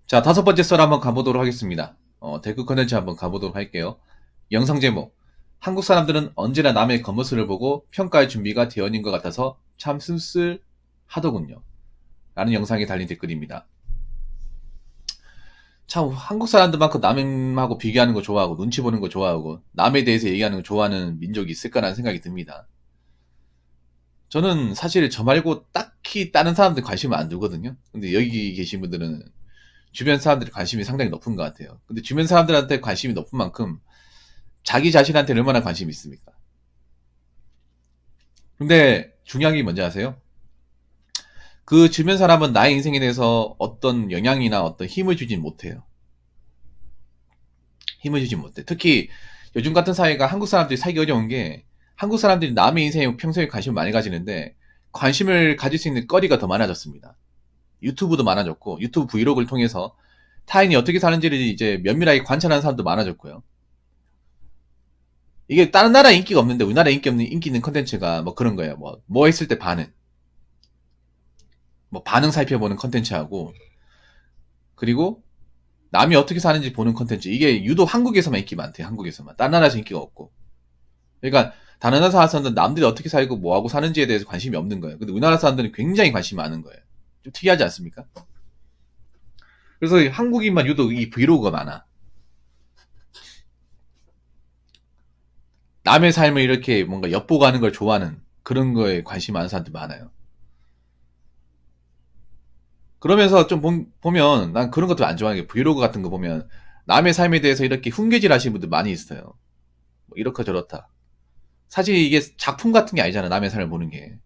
자, 다섯 번째 썰 한번 가보도록 하겠습니다. 댓글 컨텐츠 한번 가보도록 할게요. 영상 제목. 한국 사람들은 언제나 남의 겉모습을 보고 평가할 준비가 되어 있는 것 같아서 참 씁쓸하더군요. 라는 영상에 달린 댓글입니다. 참, 한국 사람들만큼 남하고 비교하는 거 좋아하고, 눈치 보는 거 좋아하고, 남에 대해서 얘기하는 거 좋아하는 민족이 있을까라는 생각이 듭니다. 저는 사실 저 말고 딱히 다른 사람들 관심을 안 두거든요. 근데 여기 계신 분들은 주변 사람들의 관심이 상당히 높은 것 같아요. 근데 주변 사람들한테 관심이 높은 만큼 자기 자신한테 얼마나 관심이 있습니까? 근데 중요한 게 뭔지 아세요? 그 주변 사람은 나의 인생에 대해서 어떤 영향이나 어떤 힘을 주진 못해요. 힘을 주진 못해. 특히 요즘 같은 사회가 한국 사람들이 살기 어려운 게 한국 사람들이 남의 인생에 평소에 관심을 많이 가지는데 관심을 가질 수 있는 거리가 더 많아졌습니다. 유튜브도 많아졌고 유튜브 브이로그를 통해서 타인이 어떻게 사는지를 이제 면밀하게 관찰하는 사람도 많아졌고요. 이게 다른 나라에 인기가 없는데 우리나라에 인기 있는 컨텐츠가 뭐 그런 거예요. 뭐 했을 때 반응. 뭐 반응 살펴보는 컨텐츠하고 그리고 남이 어떻게 사는지 보는 컨텐츠. 이게 유독 한국에서만 인기 많대요. 한국에서만. 다른 나라에서 인기가 없고. 그러니까 다른 나라 사람들은 남들이 어떻게 살고 뭐하고 사는지에 대해서 관심이 없는 거예요. 근데 우리나라 사람들은 굉장히 관심이 많은 거예요. 좀 특이하지 않습니까? 그래서 한국인만 유독 이 브이로그가 많아. 남의 삶을 이렇게 뭔가 엿보고 하는 걸 좋아하는 그런 거에 관심 많은 사람들 많아요. 그러면서 좀 보면 난 그런 것도 안 좋아하는 게 브이로그 같은 거 보면 남의 삶에 대해서 이렇게 훈계질 하시는 분들 많이 있어요. 뭐 이렇다 저렇다. 사실 이게 작품 같은 게 아니잖아. 남의 삶을 보는 게.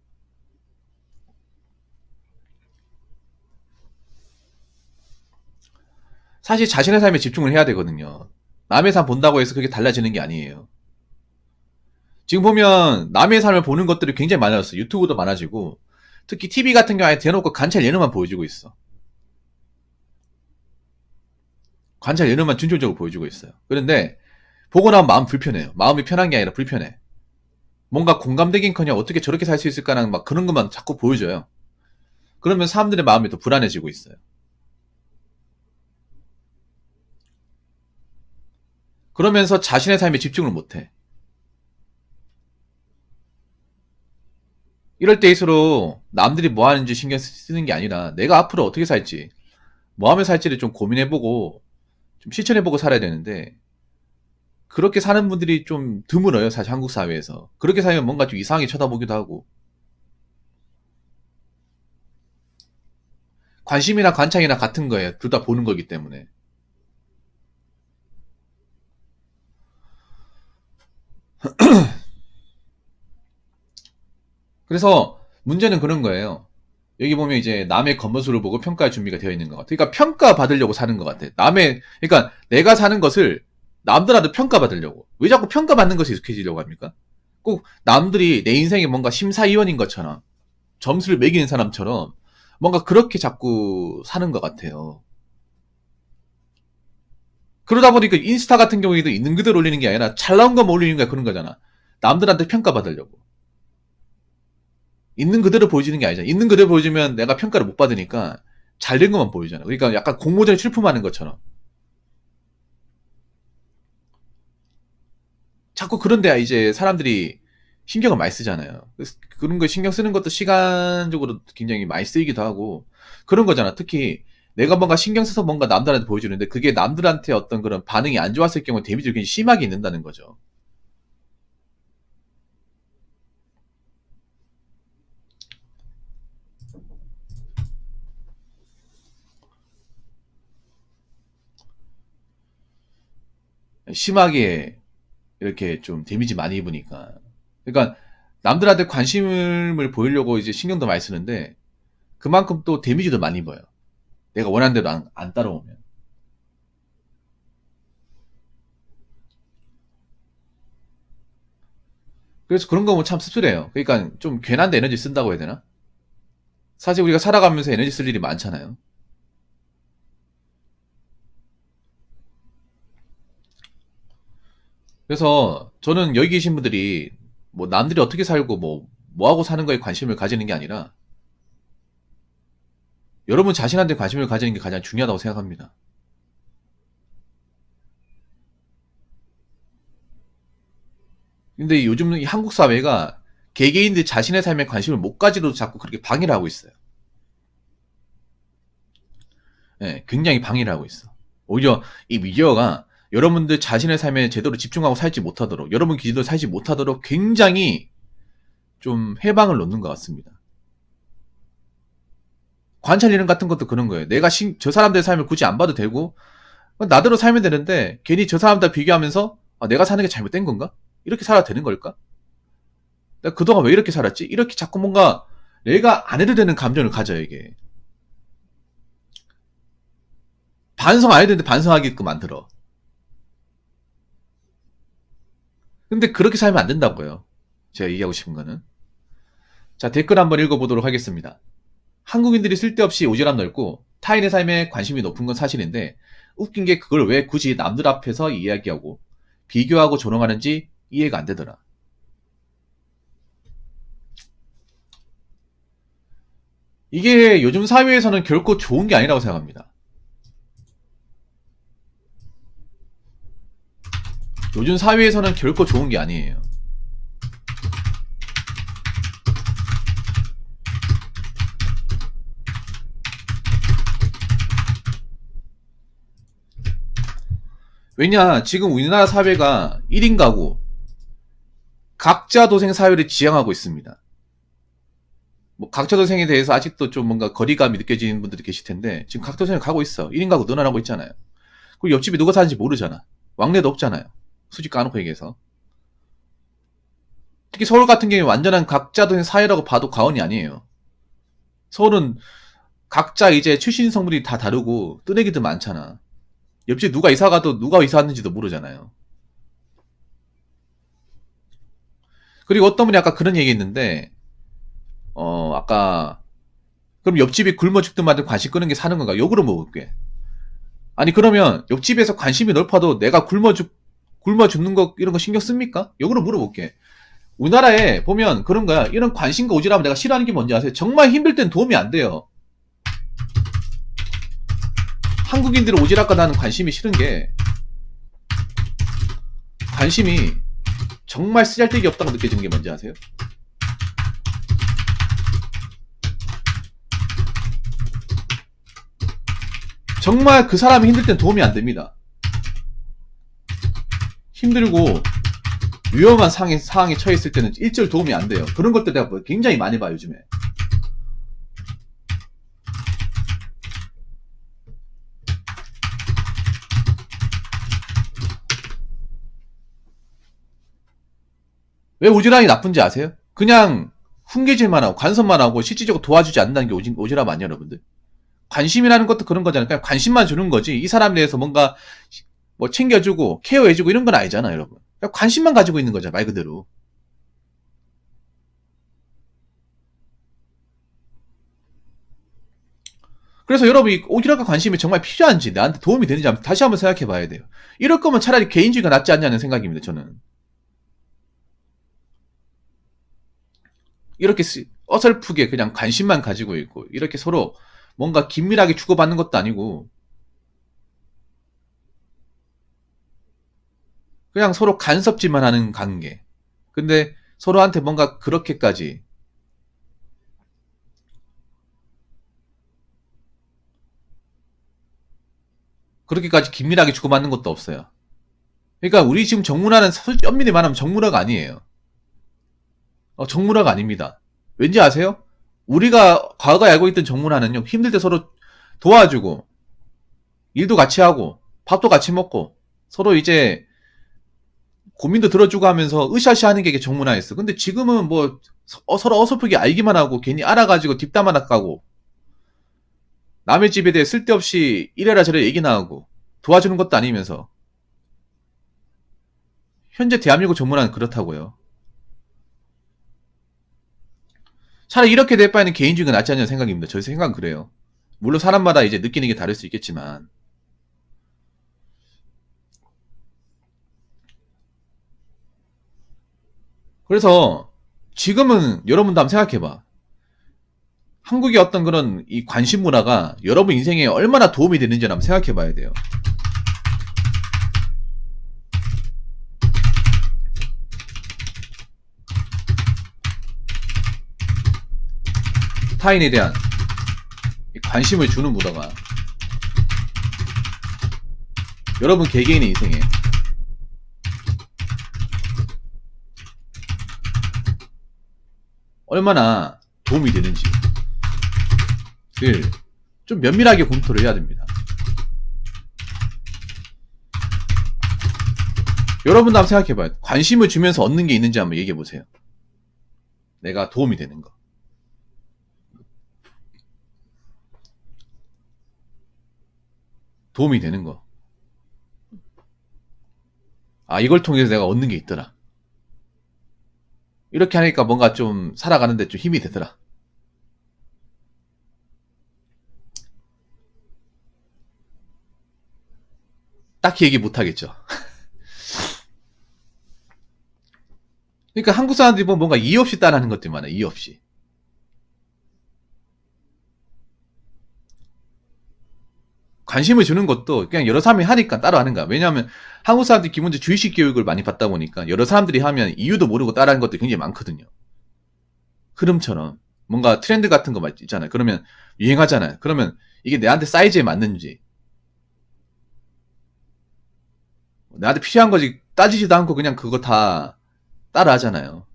사실 자신의 삶에 집중을 해야 되거든요. 남의 삶 본다고 해서 그게 달라지는 게 아니에요. 지금 보면 남의 삶을 보는 것들이 굉장히 많아졌어요. 유튜브도 많아지고 특히 TV 같은 경우에 대놓고 관찰 예능만 보여주고 있어. 관찰 예능만 중점적으로 보여주고 있어요. 그런데 보고 나면 마음 불편해요. 마음이 편한 게 아니라 불편해. 뭔가 공감되긴커녕 어떻게 저렇게 살 수 있을까라는 막 그런 것만 자꾸 보여줘요. 그러면 사람들의 마음이 더 불안해지고 있어요. 그러면서 자신의 삶에 집중을 못해. 이럴 때일수록 남들이 뭐 하는지 신경 쓰는 게 아니라 내가 앞으로 어떻게 살지, 뭐 하면 살지를 좀 고민해보고 좀 실천해보고 살아야 되는데 그렇게 사는 분들이 좀 드물어요. 사실 한국 사회에서. 그렇게 살면 뭔가 좀 이상하게 쳐다보기도 하고 관심이나 관창이나 같은 거예요. 둘 다 보는 거기 때문에. 그래서 문제는 그런 거예요. 여기 보면 이제 남의 겉모습을 보고 평가할 준비가 되어 있는 것 같아. 그러니까 평가받으려고 사는 것 같아. 그러니까 내가 사는 것을 남들한테 평가받으려고. 왜 자꾸 평가받는 것에 익숙해지려고 합니까? 꼭 남들이 내 인생에 뭔가 심사위원인 것처럼, 점수를 매기는 사람처럼, 뭔가 그렇게 자꾸 사는 것 같아요. 그러다 보니까 인스타 같은 경우에도 있는 그대로 올리는 게 아니라 잘 나온 것만 올리는 거야. 그런 거잖아. 남들한테 평가받으려고. 있는 그대로 보여지는 게 아니잖아. 있는 그대로 보여주면 내가 평가를 못 받으니까 잘 된 것만 보여주잖아. 그러니까 약간 공모전에 출품하는 것처럼. 자꾸 그런데 이제 사람들이 신경을 많이 쓰잖아요. 그런 거 신경 쓰는 것도 시간적으로 굉장히 많이 쓰이기도 하고 그런 거잖아. 특히 내가 뭔가 신경 써서 뭔가 남들한테 보여주는데 그게 남들한테 어떤 그런 반응이 안 좋았을 경우 데미지를 굉장히 심하게 입는다는 거죠. 심하게 이렇게 좀 데미지 많이 입으니까. 그러니까 남들한테 관심을 보이려고 이제 신경도 많이 쓰는데 그만큼 또 데미지도 많이 입어요. 내가 원하는 대로 안 따라오면. 그래서 그런 거 보면 참 씁쓸해요. 그러니까 좀 괜한데 에너지 쓴다고 해야 되나? 사실 우리가 살아가면서 에너지 쓸 일이 많잖아요. 그래서 저는 여기 계신 분들이 뭐 남들이 어떻게 살고 뭐 하고 사는 거에 관심을 가지는 게 아니라 여러분 자신한테 관심을 가지는 게 가장 중요하다고 생각합니다. 근데 요즘 이 한국 사회가 개개인들 자신의 삶에 관심을 못 가지도 자꾸 그렇게 방해를 하고 있어요. 예, 굉장히 방해를 하고 있어. 오히려 이 미디어가 여러분들 자신의 삶에 제대로 집중하고 살지 못하도록, 여러분 기준으로 살지 못하도록 굉장히 좀 해방을 놓는 것 같습니다. 관찰 이론 같은 것도 그런 거예요. 내가 저 사람들의 삶을 굳이 안 봐도 되고, 나대로 살면 되는데, 괜히 저 사람들 비교하면서, 아, 내가 사는 게 잘못된 건가? 이렇게 살아도 되는 걸까? 내가 그동안 왜 이렇게 살았지? 이렇게 자꾸 뭔가 내가 안 해도 되는 감정을 가져요, 이게. 반성 안 해도 되는데 반성하게끔 만들어. 근데 그렇게 살면 안 된다고요. 제가 얘기하고 싶은 거는. 자, 댓글 한번 읽어보도록 하겠습니다. 한국인들이 쓸데없이 오지랖 넓고 타인의 삶에 관심이 높은 건 사실인데 웃긴 게 그걸 왜 굳이 남들 앞에서 이야기하고 비교하고 조롱하는지 이해가 안 되더라. 이게 요즘 사회에서는 결코 좋은 게 아니라고 생각합니다. 요즘 사회에서는 결코 좋은 게 아니에요. 왜냐, 지금 우리나라 사회가 1인 가구, 각자 도생 사회를 지향하고 있습니다. 뭐 각자 도생에 대해서 아직도 좀 뭔가 거리감이 느껴지는 분들이 계실 텐데 지금 각자 도생을 가고 있어. 1인 가구 늘어나고 있잖아요. 그리고 옆집에 누가 사는지 모르잖아. 왕래도 없잖아요. 솔직히 까놓고 얘기해서. 특히 서울 같은 경우에 완전한 각자 도생 사회라고 봐도 과언이 아니에요. 서울은 각자 이제 출신 성분이 다 다르고 뜨내기도 많잖아. 옆집 누가 이사 가도 누가 이사 왔는지도 모르잖아요. 그리고 어떤 분이 아까 그런 얘기 했는데, 아까, 그럼 옆집이 굶어 죽든 말든 관심 끄는 게 사는 건가? 욕으로 먹을게. 아니, 그러면 옆집에서 관심이 넓어도 내가 굶어 죽는 거, 이런 거 신경 씁니까? 욕으로 물어볼게. 우리나라에 보면 그런 거야. 이런 관심과 오지랖을 내가 싫어하는 게 뭔지 아세요? 정말 힘들 땐 도움이 안 돼요. 한국인들이 오지랖과 나는 관심이 싫은 게, 관심이 정말 쓰잘데기 없다고 느껴지는 게 뭔지 아세요? 정말 그 사람이 힘들 땐 도움이 안 됩니다. 힘들고 위험한 상황에 처했을 때는 일절 도움이 안 돼요. 그런 것들 내가 굉장히 많이 봐요, 요즘에. 왜 오지랖이 나쁜지 아세요? 그냥 훈계질만 하고 간섭만 하고 실질적으로 도와주지 않는다는 게 오지랖 아니에요, 여러분들? 관심이라는 것도 그런 거잖아요. 그냥 관심만 주는 거지. 이 사람에 대해서 뭔가 뭐 챙겨주고 케어해주고 이런 건 아니잖아요, 여러분. 그냥 관심만 가지고 있는 거잖아요, 말 그대로. 그래서 여러분, 이 오지랖과 관심이 정말 필요한지, 나한테 도움이 되는지 다시 한번 생각해 봐야 돼요. 이럴 거면 차라리 개인주의가 낫지 않냐는 생각입니다, 저는. 이렇게 어설프게 그냥 관심만 가지고 있고, 이렇게 서로 뭔가 긴밀하게 주고받는 것도 아니고, 그냥 서로 간섭질만 하는 관계. 근데 서로한테 뭔가 그렇게까지 긴밀하게 주고받는 것도 없어요. 그러니까 우리 지금 정문화는 솔직히 엄밀히 말하면 정문화가 아니에요. 정문화가 아닙니다. 왠지 아세요? 우리가 과거에 알고 있던 정문화는요, 힘들 때 서로 도와주고, 일도 같이 하고, 밥도 같이 먹고, 서로 이제 고민도 들어주고 하면서 으쌰으쌰 하는 게 이게 정문화였어. 근데 지금은 뭐 서로 어설프게 알기만 하고 괜히 알아가지고 뒷담화 낚고 남의 집에 대해 쓸데없이 이래라 저래라 얘기나 하고 도와주는 것도 아니면서 현재 대한민국 정문화는 그렇다고요. 차라리 이렇게 될 바에는 개인주의가 낫지 않냐는 생각입니다. 저희 생각은 그래요. 물론 사람마다 이제 느끼는 게 다를 수 있겠지만 그래서 지금은 여러분도 한번 생각해봐. 한국의 어떤 그런 이 관심 문화가 여러분 인생에 얼마나 도움이 되는지 한번 생각해 봐야 돼요. 타인에 대한 관심을 주는 문화가 여러분 개개인의 인생에 얼마나 도움이 되는지를 좀 면밀하게 검토를 해야 됩니다. 여러분도 한번 생각해봐요. 관심을 주면서 얻는 게 있는지 한번 얘기해보세요. 내가 도움이 되는 거. 도움이 되는 거. 아, 이걸 통해서 내가 얻는 게 있더라. 이렇게 하니까 뭔가 좀 살아가는데 좀 힘이 되더라. 딱히 얘기 못하겠죠. 그러니까 한국 사람들이 보면 뭔가 이유 없이 따라하는 것들 많아요. 이유 없이. 관심을 주는 것도 그냥 여러 사람이 하니까 따라하는 거야. 왜냐하면 한국 사람들이 기본적으로 주의식 교육을 많이 받다 보니까 여러 사람들이 하면 이유도 모르고 따라하는 것들이 굉장히 많거든요. 흐름처럼. 뭔가 트렌드 같은 거 있잖아요. 그러면 유행하잖아요. 그러면 이게 내한테 사이즈에 맞는지 나한테 필요한 거지 따지지도 않고 그냥 그거 다 따라 하잖아요.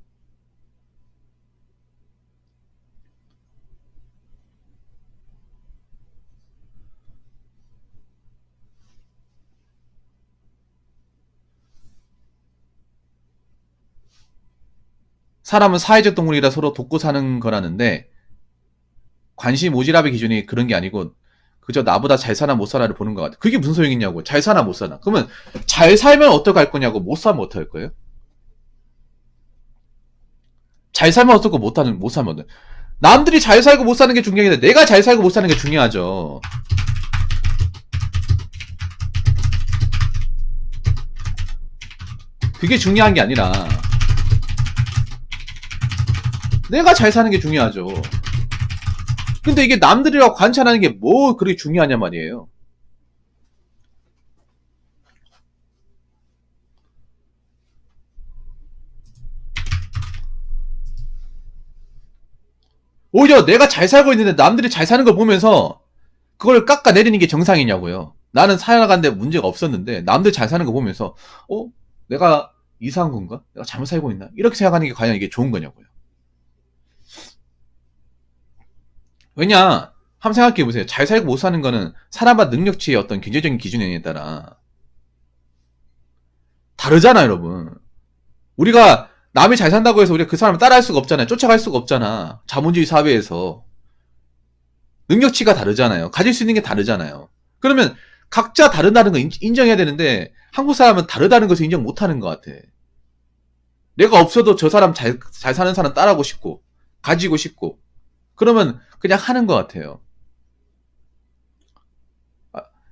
사람은 사회적 동물이라 서로 돕고 사는 거라는데 관심 오지랖의 기준이 그런 게 아니고 그저 나보다 잘 사나 못 사나를 보는 것 같아. 그게 무슨 소용이 있냐고. 잘 사나 못 사나. 그러면 잘 살면 어떡할 거냐고. 못 살면 어떡할 거예요? 잘 살면 어떻고 못 살면 어떡해. 남들이 잘 살고 못 사는 게 중요한 게 아니라 내가 잘 살고 못 사는 게 중요하죠. 그게 중요한 게 아니라 내가 잘 사는 게 중요하죠. 근데 이게 남들이라고 관찰하는 게 뭐 그렇게 중요하냐 말이에요. 오히려 내가 잘 살고 있는데 남들이 잘 사는 걸 보면서 그걸 깎아내리는 게 정상이냐고요. 나는 살아가는데 문제가 없었는데 남들 잘 사는 거 보면서 내가 이상한 건가? 내가 잘못 살고 있나? 이렇게 생각하는 게 과연 이게 좋은 거냐고요. 왜냐? 한번 생각해 보세요. 잘 살고 못 사는 거는 사람마다 능력치의 어떤 경제적인 기준에 따라 다르잖아, 여러분. 우리가 남이 잘 산다고 해서 우리가 그 사람을 따라할 수가 없잖아요. 쫓아갈 수가 없잖아. 자본주의 사회에서. 능력치가 다르잖아요. 가질 수 있는 게 다르잖아요. 그러면 각자 다르다는 거 인정해야 되는데 한국 사람은 다르다는 것을 인정 못하는 것 같아. 내가 없어도 저 사람 잘 사는 사람 따라하고 싶고 가지고 싶고 그러면 그냥 하는 것 같아요.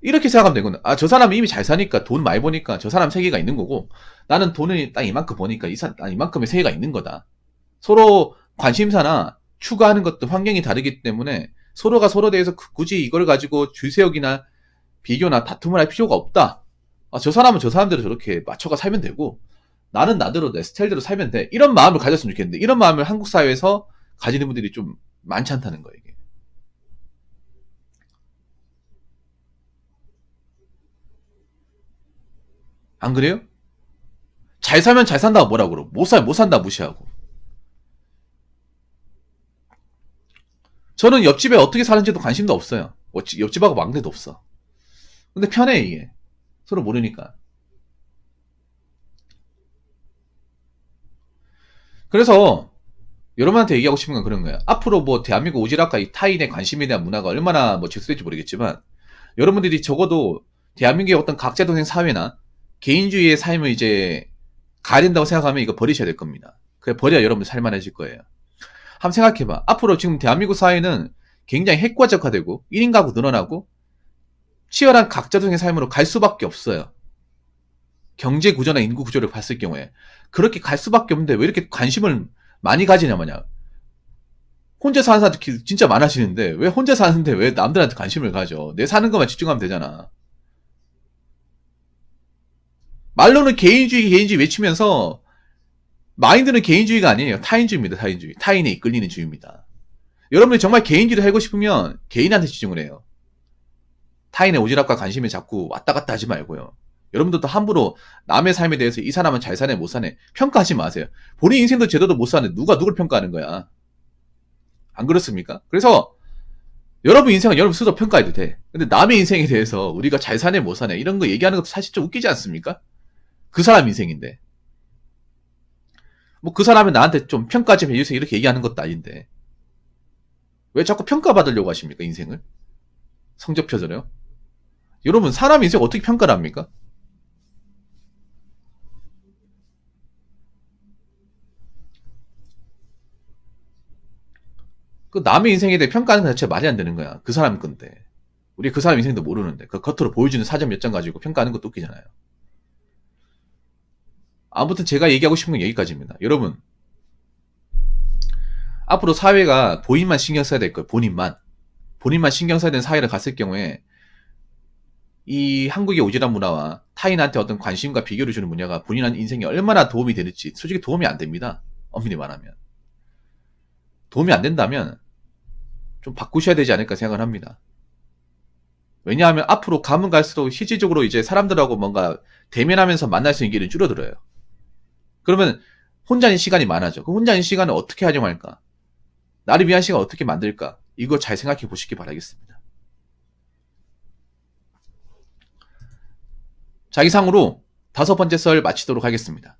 이렇게 생각하면 되거든. 저 사람이 이미 잘 사니까 돈 많이 버니까 저 사람 세계가 있는 거고 나는 돈을 딱 이만큼 버니까 이만큼의 세계가 있는 거다. 서로 관심사나 추구하는 것도 환경이 다르기 때문에 서로가 서로에 대해서 굳이 이걸 가지고 주세역이나 비교나 다툼을 할 필요가 없다. 저 사람은 저 사람대로 저렇게 맞춰가 살면 되고 나는 나대로 내 스타일대로 살면 돼. 이런 마음을 가졌으면 좋겠는데 이런 마음을 한국 사회에서 가지는 분들이 좀 많지 않다는 거예요. 이게. 안 그래요? 잘 살면 잘 산다고 뭐라 그러고 못 산다 무시하고. 저는 옆집에 어떻게 사는지도 관심도 없어요. 옆집하고 망대도 없어. 근데 편해 이게. 서로 모르니까. 그래서 여러분한테 얘기하고 싶은 건 그런 거예요. 앞으로 뭐 대한민국 오지랖과 이 타인의 관심에 대한 문화가 얼마나 뭐 직수될지 모르겠지만 여러분들이 적어도 대한민국의 어떤 각자동생 사회나 개인주의의 삶을 이제 가야 된다고 생각하면 이거 버리셔야 될 겁니다. 그래 버려야 여러분들 살만해질 거예요. 한번 생각해봐. 앞으로 지금 대한민국 사회는 굉장히 핵과적화되고 1인 가구 늘어나고 치열한 각자동생 삶으로 갈 수밖에 없어요. 경제 구조나 인구 구조를 봤을 경우에 그렇게 갈 수밖에 없는데 왜 이렇게 관심을 많이 가지냐 마냐. 혼자 사는 사람들 진짜 많아지는데 왜 혼자 사는데 왜 남들한테 관심을 가져? 내 사는 것만 집중하면 되잖아. 말로는 개인주의 외치면서 마인드는 개인주의가 아니에요. 타인주의입니다. 타인주의. 타인에 이끌리는 주의입니다. 여러분이 정말 개인주의를 하고 싶으면 개인한테 집중을 해요. 타인의 오지랖과 관심을 자꾸 왔다 갔다 하지 말고요. 여러분들도 함부로 남의 삶에 대해서 이 사람은 잘 사네 못 사네 평가하지 마세요. 본인 인생도 제대로 못 사는데 누가 누굴 평가하는 거야. 안 그렇습니까? 그래서 여러분 인생은 여러분 스스로 평가해도 돼. 근데 남의 인생에 대해서 우리가 잘 사네 못 사네 이런 거 얘기하는 것도 사실 좀 웃기지 않습니까? 그 사람 인생인데. 뭐 그 사람이 나한테 좀 평가 좀 해주세요 이렇게 얘기하는 것도 아닌데. 왜 자꾸 평가받으려고 하십니까 인생을? 성적표잖아요. 여러분 사람 인생 어떻게 평가를 합니까? 그 남의 인생에 대해 평가하는 것 자체가 말이 안 되는 거야. 그 사람 건데. 우리 그 사람 인생도 모르는데 그 겉으로 보여주는 사전 몇 장 가지고 평가하는 것도 웃기잖아요. 아무튼 제가 얘기하고 싶은 건 여기까지입니다. 여러분 앞으로 사회가 본인만 신경 써야 될 거예요. 본인만 신경 써야 되는 사회를 갔을 경우에 이 한국의 오지랖 문화와 타인한테 어떤 관심과 비교를 주는 문화가 본인한 인생에 얼마나 도움이 되는지 솔직히 도움이 안 됩니다. 엄밀히 말하면. 도움이 안 된다면 좀 바꾸셔야 되지 않을까 생각을 합니다. 왜냐하면 앞으로 가면 갈수록 실질적으로 이제 사람들하고 뭔가 대면하면서 만날 수 있는 길은 줄어들어요. 그러면 혼자인 시간이 많아져. 그 혼자인 시간을 어떻게 활용할까? 나를 위한 시간 어떻게 만들까? 이거 잘 생각해 보시기 바라겠습니다. 자, 이상으로 5번째 썰 마치도록 하겠습니다.